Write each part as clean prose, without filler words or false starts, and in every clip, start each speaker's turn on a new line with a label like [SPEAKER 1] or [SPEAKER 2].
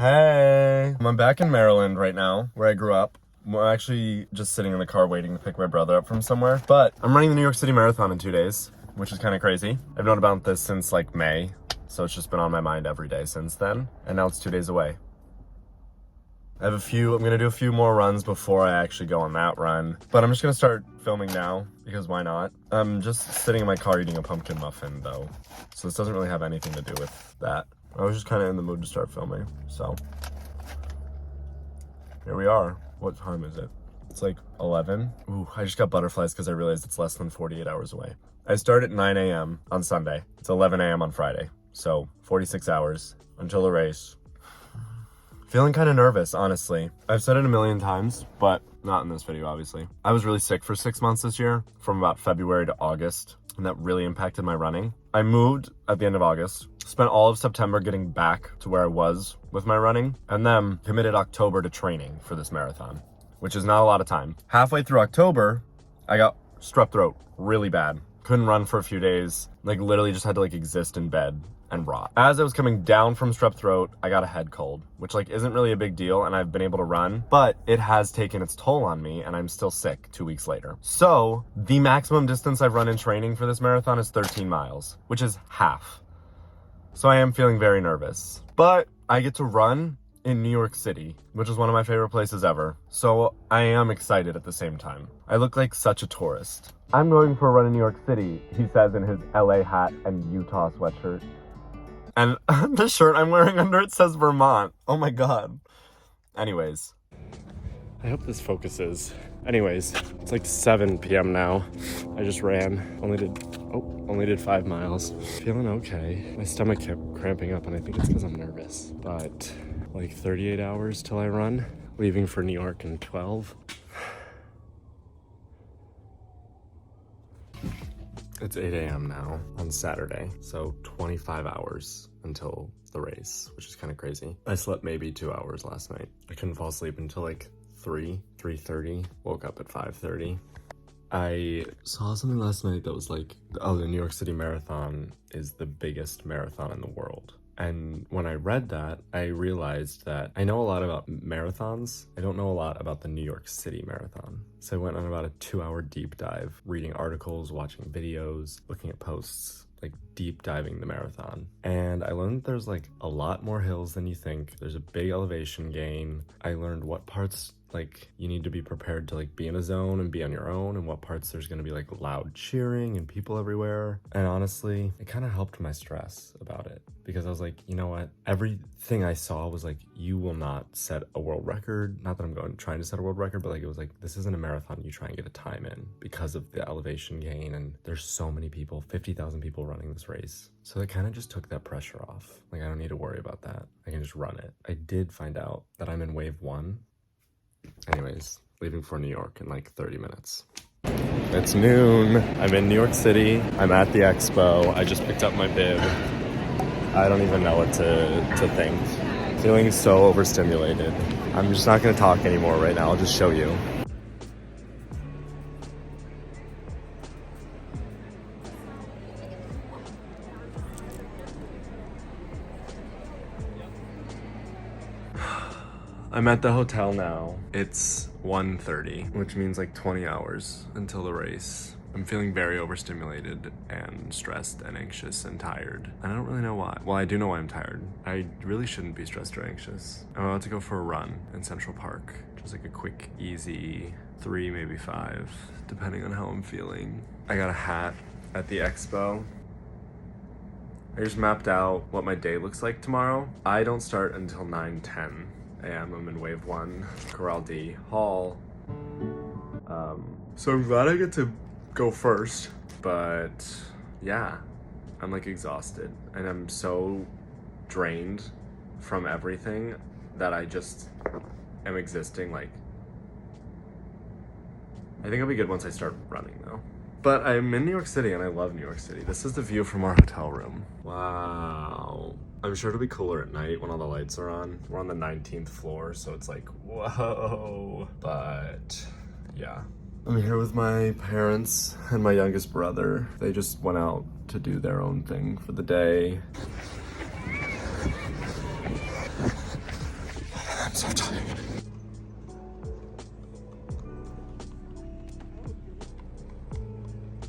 [SPEAKER 1] Hey! I'm back in Maryland right now, where I grew up. I'm actually just sitting in the car waiting to pick my brother up from somewhere. But I'm running the New York City Marathon in 2 days, which is kind of crazy. I've known about this since like May, so it's just been on my mind every day since then. And now it's 2 days away. I'm gonna do a few more runs before I actually go on that run. But I'm just gonna start filming now, because why not? I'm just sitting in my car eating a pumpkin muffin though. So this doesn't really have anything to do with that. I was just kind of in the mood to start filming, so. Here we are. What time is it? It's like 11. Ooh, I just got butterflies because I realized it's less than 48 hours away. I start at 9 a.m. on Sunday. It's 11 a.m. on Friday. So 46 hours until the race. Feeling kind of nervous, honestly. I've said it a million times, but not in this video, obviously. I was really sick for 6 months this year, from about February to August, and that really impacted my running. I moved at the end of August, spent all of September getting back to where I was with my running, and then committed October to training for this marathon, which is not a lot of time. Halfway through October, I got strep throat really bad. Couldn't run for a few days, like literally just had to like exist in bed and rot. As I was coming down from strep throat, I got a head cold, which like isn't really a big deal and I've been able to run, but it has taken its toll on me and I'm still sick 2 weeks later. So the maximum distance I've run in training for this marathon is 13 miles, which is half. So I am feeling very nervous, but I get to run in New York City, which is one of my favorite places ever. So I am excited at the same time. I look like such a tourist. I'm going for a run in New York City, he says in his LA hat and Utah sweatshirt. And the shirt I'm wearing under it says Vermont. Oh my God. Anyways. I hope this focuses. Anyways, it's like 7 p.m. now. I just ran. Only did 5 miles. Feeling okay. My stomach kept cramping up and I think it's because I'm nervous. But like 38 hours till I run. Leaving for New York in 12. It's 8 a.m. now on Saturday, so 25 hours until the race, which is kind of crazy. I slept maybe 2 hours last night. I couldn't fall asleep until like 3:30, woke up at 5:30. I saw something last night that was like, oh, the New York City Marathon is the biggest marathon in the world. And when I read that, I realized that I know a lot about marathons. I don't know a lot about the New York City Marathon. So I went on about a 2-hour deep dive, reading articles, watching videos, looking at posts, like deep diving the marathon. And I learned that there's like a lot more hills than you think. There's a big elevation gain. I learned what parts like you need to be prepared to like be in a zone and be on your own, and what parts there's going to be like loud cheering and people everywhere. And honestly, it kind of helped my stress about it, because I was like, you know what, everything I saw was like, you will not set a world record. Not that I'm trying to set a world record, but like it was like, this isn't a marathon you try and get a time in because of the elevation gain, and there's so many people, 50,000 people running this race. So it kind of just took that pressure off. Like I don't need to worry about that. I can just run it. I did find out that I'm in wave 1. Anyways, leaving for New York in like 30 minutes. It's noon. I'm in New York City. I'm at the expo. I just picked up my bib. I don't even know what to think. Feeling so overstimulated. I'm just not going to talk anymore right now. I'll just show you. I'm at the hotel now. It's 1:30, which means like 20 hours until the race. I'm feeling very overstimulated and stressed and anxious and tired. And I don't really know why. Well, I do know why I'm tired. I really shouldn't be stressed or anxious. I'm about to go for a run in Central Park. Just like a quick, easy 3, maybe 5, depending on how I'm feeling. I got a hat at the expo. I just mapped out what my day looks like tomorrow. I don't start until 9:10 a.m. I'm in wave 1, Corral D Hall. So I'm glad I get to go first, but yeah, I'm like exhausted and I'm so drained from everything that I just am existing. Like, I think I'll be good once I start running though. But I'm in New York City and I love New York City. This is the view from our hotel room. Wow. I'm sure it'll be cooler at night when all the lights are on. We're on the 19th floor, so it's like, whoa. But yeah. I'm here with my parents and my youngest brother. They just went out to do their own thing for the day. so tired.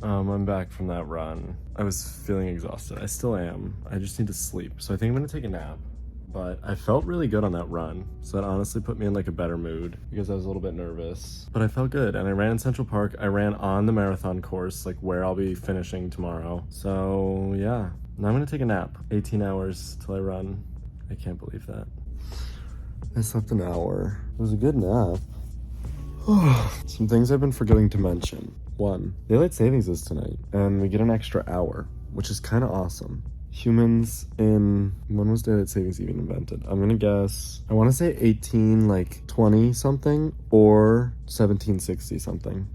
[SPEAKER 1] I'm back from that run. I was feeling exhausted. I still am. I just need to sleep. So I think I'm gonna take a nap. But I felt really good on that run. So that honestly put me in like a better mood because I was a little bit nervous. But I felt good. And I ran in Central Park. I ran on the marathon course, like where I'll be finishing tomorrow. So yeah, now I'm gonna take a nap. 18 hours till I run. I can't believe that. I slept an hour. It was a good nap. Some things I've been forgetting to mention. 1, daylight savings is tonight, and we get an extra hour, which is kind of awesome. Humans in, when was daylight savings even invented? I'm gonna guess, I want to say 1820 something or 1760 something.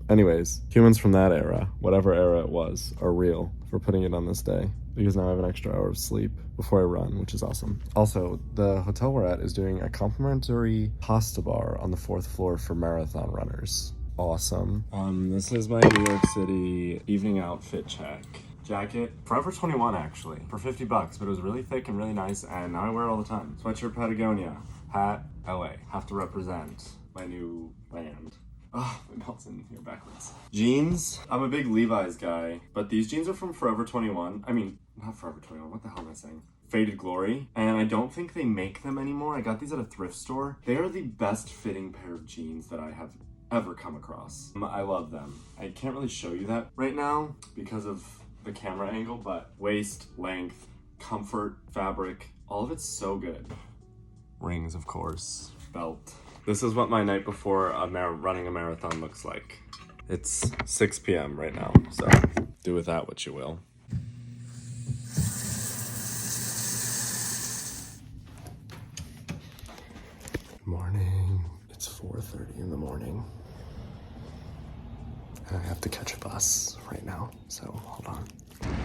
[SPEAKER 1] Anyways, humans from that era, whatever era it was, are real for putting it on this day, because now I have an extra hour of sleep before I run, which is awesome. Also, the hotel we're at is doing a complimentary pasta bar on the 4th floor for marathon runners. Awesome. This is my New York City evening outfit check. Jacket, Forever 21 actually, for $50, but it was really thick and really nice, and now I wear it all the time. Sweatshirt, Patagonia. Hat, LA. Have to represent my new band. Oh, my belt's in here backwards. Jeans, I'm a big Levi's guy, but these jeans are from Forever 21. I mean, not Forever 21, what the hell am I saying? Faded Glory, and I don't think they make them anymore. I got these at a thrift store. They are the best fitting pair of jeans that I have ever come across. I love them. I can't really show you that right now because of the camera angle, but waist, length, comfort, fabric, all of it's so good. Rings, of course, belt. This is what my night before running a marathon looks like. It's 6 p.m. right now, so do with that what you will. Morning. It's 4:30 in the morning. I have to catch a bus right now, so hold on.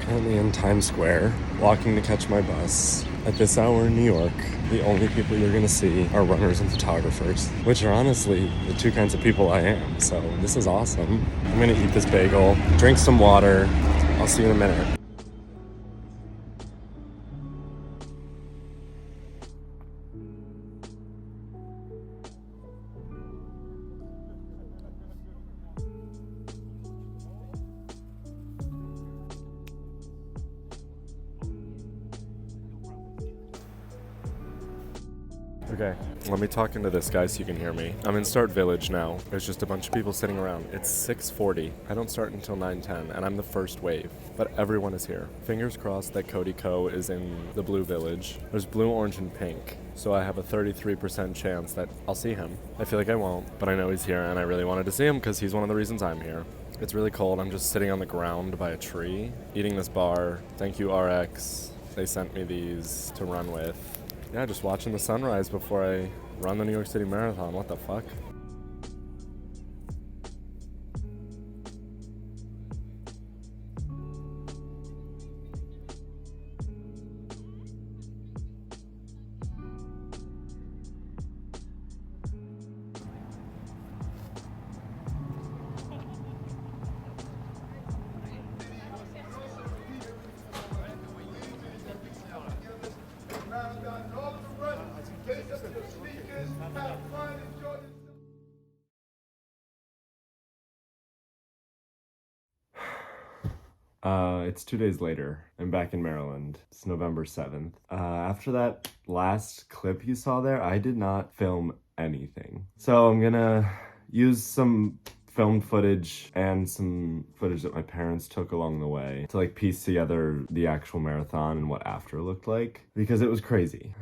[SPEAKER 1] Currently in Times Square, walking to catch my bus. At this hour in New York, the only people you're gonna see are runners and photographers, which are honestly the two kinds of people I am, so this is awesome. I'm gonna eat this bagel, drink some water. I'll see you in a minute. Okay, let me talk into this guy so you can hear me. I'm in Start Village now. There's just a bunch of people sitting around. It's 6:40. I don't start until 9:10, and I'm the first wave. But everyone is here. Fingers crossed that Cody Ko is in the blue village. There's blue, orange, and pink. So I have a 33% chance that I'll see him. I feel like I won't, but I know he's here, and I really wanted to see him because he's one of the reasons I'm here. It's really cold. I'm just sitting on the ground by a tree, eating this bar. Thank you, RX. They sent me these to run with. Yeah, just watching the sunrise before I run the New York City Marathon. What the fuck? It's 2 days later. I'm back in Maryland. It's November 7th. After that last clip you saw there, I did not film anything. So I'm gonna use some filmed footage and some footage that my parents took along the way to like piece together the actual marathon and what after looked like, because it was crazy.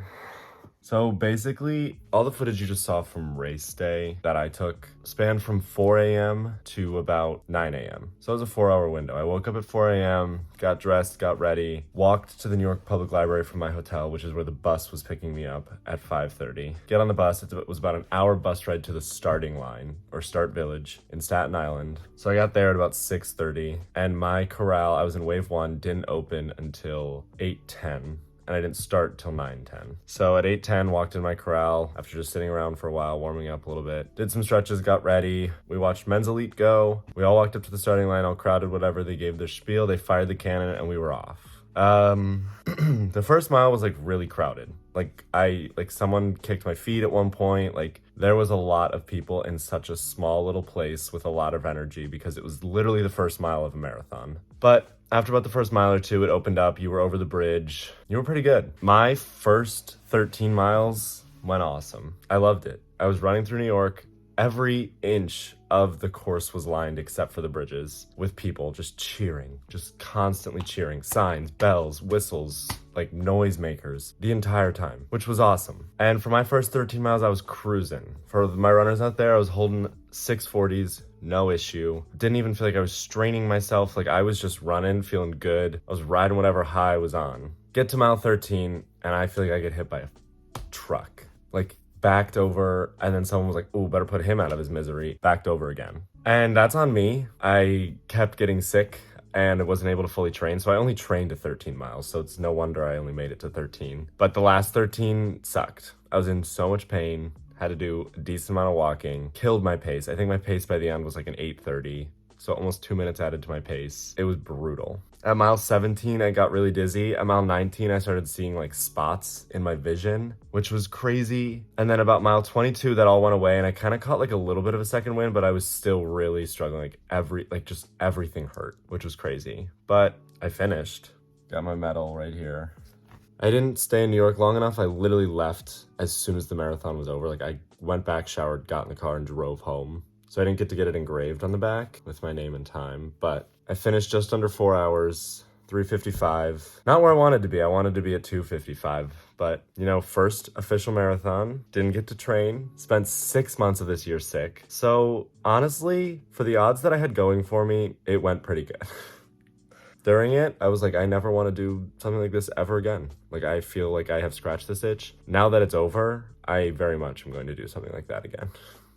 [SPEAKER 1] So basically, all the footage you just saw from race day that I took spanned from 4 a.m. to about 9 a.m. So it was a 4-hour window. I woke up at 4 a.m., got dressed, got ready, walked to the New York Public Library from my hotel, which is where the bus was picking me up at 5:30. Get on the bus. It was about an hour bus ride to the starting line, or Start Village, in Staten Island. So I got there at about 6:30, and my corral, I was in wave 1, didn't open until 8:10. And I didn't start till 9:10. So at 8:10, walked in my corral after just sitting around for a while, warming up a little bit. Did some stretches, got ready. We watched Men's Elite go. We all walked up to the starting line, all crowded, whatever. They gave their spiel, they fired the cannon, and we were off. The first mile was like really crowded. Like someone kicked my feet at one point. Like there was a lot of people in such a small little place with a lot of energy because it was literally the first mile of a marathon. But after about the first mile or two, it opened up. You were over the bridge. You were pretty good. My first 13 miles went awesome. I loved it. I was running through New York. Every inch of the course was lined except for the bridges with people just cheering, just constantly cheering. Signs, bells, whistles, like noisemakers the entire time, which was awesome. And for my first 13 miles, I was cruising. For my runners out there, I was holding 640s, no issue. Didn't even feel like I was straining myself. Like I was just running, feeling good. I was riding whatever high I was on. Get to mile 13, and I feel like I get hit by a truck. Like backed over, and then someone was like, "Ooh, better put him out of his misery." Backed over again. And that's on me. I kept getting sick and I wasn't able to fully train, so I only trained to 13 miles, so it's no wonder I only made it to 13. But the last 13 sucked. I was in so much pain, had to do a decent amount of walking, killed my pace. I think my pace by the end was like an 8:30, so almost 2 minutes added to my pace. It was brutal. At mile 17, I got really dizzy. At mile 19, I started seeing like spots in my vision, which was crazy. And then about mile 22, that all went away, and I kind of caught like a little bit of a second wind, but I was still really struggling. Just everything hurt, which was crazy. But I finished. Got my medal right here. I didn't stay in New York long enough. I literally left as soon as the marathon was over. Like I went back, showered, got in the car, and drove home. So I didn't get to get it engraved on the back with my name and time, but I finished just under 4 hours, 3:55. Not where I wanted to be. I wanted to be at 2:55, but you know, first official marathon, didn't get to train, spent 6 months of this year sick. So honestly, for the odds that I had going for me, it went pretty good. During it, I was like, I never want to do something like this ever again. Like, I feel like I have scratched this itch. Now that it's over, I very much am going to do something like that again.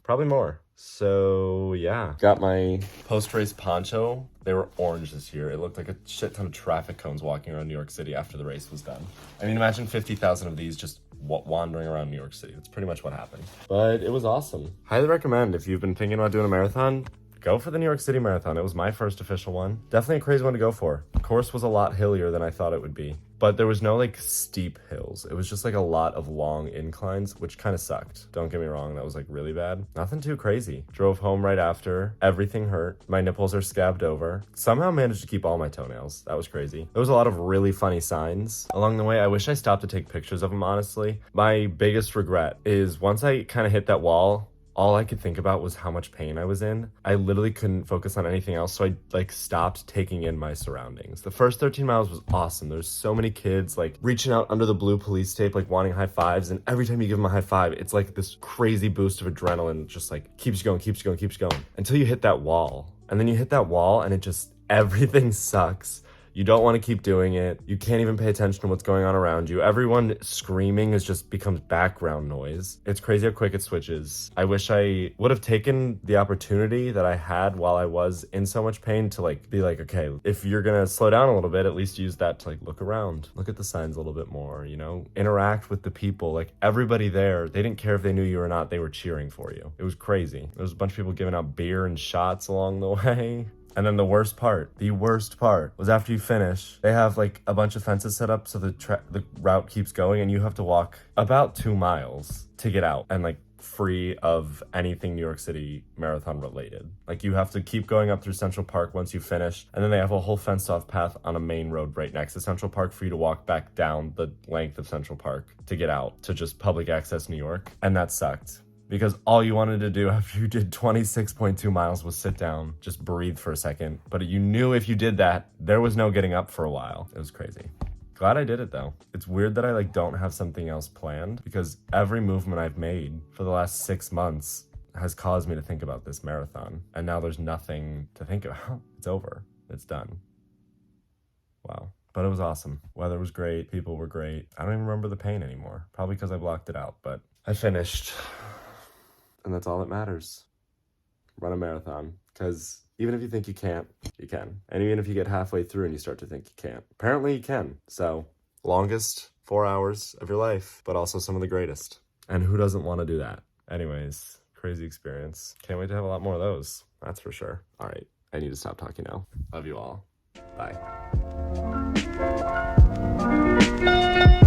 [SPEAKER 1] Probably more. So yeah, got my post-race poncho. They were orange this year. It looked like a shit ton of traffic cones walking around New York City after the race was done. I mean, imagine 50,000 of these just wandering around New York City. That's pretty much what happened. But it was awesome. Highly recommend if you've been thinking about doing a marathon, go for the New York City Marathon. It was my first official one. Definitely a crazy one to go for. The course was a lot hillier than I thought it would be, but there was no like steep hills. It was just like a lot of long inclines, which kind of sucked. Don't get me wrong, that was like really bad. Nothing too crazy. Drove home right after. Everything hurt. My nipples are scabbed over. Somehow managed to keep all my toenails. That was crazy. There was a lot of really funny signs along the way. I wish I stopped to take pictures of them, honestly. My biggest regret is once I kind of hit that wall, all I could think about was how much pain I was in. I literally couldn't focus on anything else, so I like stopped taking in my surroundings. The first 13 miles was awesome. There's so many kids like reaching out under the blue police tape, like wanting high fives, and every time you give them a high five, it's like this crazy boost of adrenaline, just like keeps going, keeps going, keeps going, until you hit that wall. And then you hit that wall and it just, everything sucks. You don't want to keep doing it. You can't even pay attention to what's going on around you. Everyone screaming becomes background noise. It's crazy how quick it switches. I wish I would have taken the opportunity that I had while I was in so much pain to like be like, okay, if you're gonna slow down a little bit, at least use that to like look around, look at the signs a little bit more, you know, interact with the people. Like everybody there, they didn't care if they knew you or not, they were cheering for you. It was crazy. There was a bunch of people giving out beer and shots along the way. And then the worst part was after you finish, they have like a bunch of fences set up so the route keeps going, and you have to walk about 2 miles to get out and like free of anything New York City Marathon related. Like you have to keep going up through Central Park once you finish, and then they have a whole fenced off path on a main road right next to Central Park for you to walk back down the length of Central Park to get out to just public access New York. And that sucked. Because all you wanted to do after you did 26.2 miles was sit down, just breathe for a second. But you knew if you did that, there was no getting up for a while. It was crazy. Glad I did it though. It's weird that I like don't have something else planned, because every movement I've made for the last 6 months has caused me to think about this marathon. And now there's nothing to think about. It's over. It's done. Wow. But it was awesome. Weather was great. People were great. I don't even remember the pain anymore. Probably because I blocked it out, but I finished. And that's all that matters. Run a marathon. Because even if you think you can't, you can. And even if you get halfway through and you start to think you can't, apparently you can. So, longest 4 hours of your life, but also some of the greatest. And who doesn't want to do that? Anyways, crazy experience. Can't wait to have a lot more of those. That's for sure. All right, I need to stop talking now. Love you all. Bye. Bye.